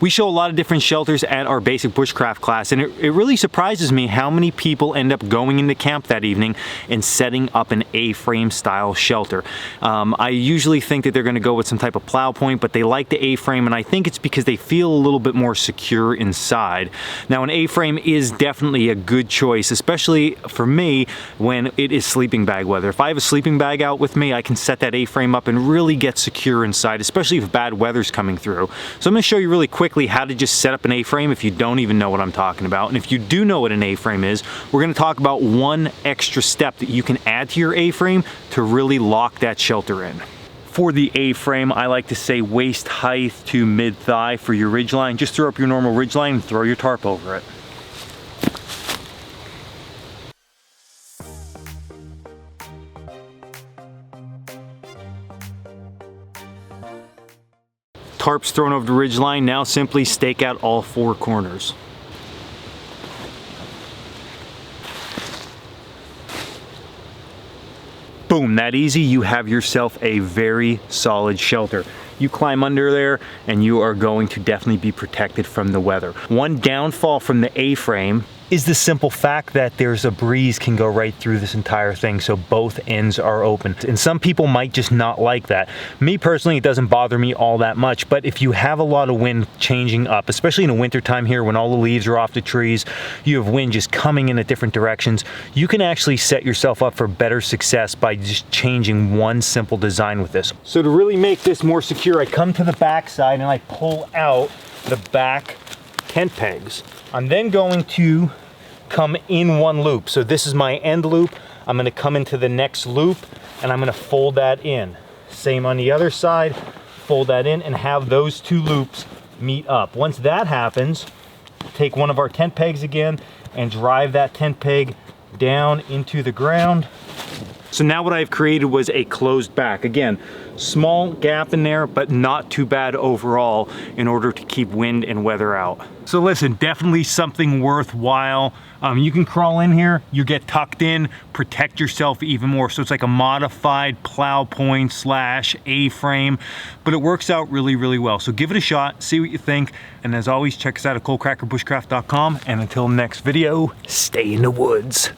We show a lot of different shelters at our basic bushcraft class, and it really surprises me how many people end up going into camp that evening and setting up an A-frame style shelter. I usually think that they're going to go with some type of plow point, but they like the A-frame, and I think it's because they feel a little bit more secure inside. Now, an A-frame is definitely a good choice, especially for me when it is sleeping bag weather. If I have a sleeping bag out with me, I can set that A-frame up and really get secure inside, especially if bad weather's coming through. So I'm going to show you really quickly how to just set up an A-frame if you don't even know what I'm talking about. And if you do know what an A-frame is, we're going to talk about one extra step that you can add to your A-frame to really lock that shelter in. For the A-frame, I like to say waist height to mid-thigh for your ridgeline. Just throw up your normal ridgeline and throw your tarp over it. Tarps thrown over the ridgeline. Now simply stake out all four corners. Boom, that easy, you have yourself a very solid shelter. You climb under there and you are going to definitely be protected from the weather. One downfall from the A-frame is the simple fact that there's a breeze can go right through this entire thing, so both ends are open. And some people might just not like that. Me personally, it doesn't bother me all that much, but if you have a lot of wind changing up, especially in the winter time here when all the leaves are off the trees, you have wind just coming in at different directions, you can actually set yourself up for better success by just changing one simple design with this. So to really make this more secure, I come to the back side and I pull out the back tent pegs. I'm then going to come in one loop. So this is my end loop. I'm going to come into the next loop and I'm going to fold that in. Same on the other side, fold that in and have those two loops meet up. Once that happens, take one of our tent pegs again and drive that tent peg down into the ground. So now what I've created was a closed back. Again, small gap in there, but not too bad overall in order to keep wind and weather out. So listen, definitely something worthwhile. You can crawl in here, you get tucked in, protect yourself even more. So it's like a modified plow point slash A-frame, but it works out really, really well. So give it a shot, see what you think. And as always, check us out at coalcrackerbushcraft.com. And until next video, stay in the woods.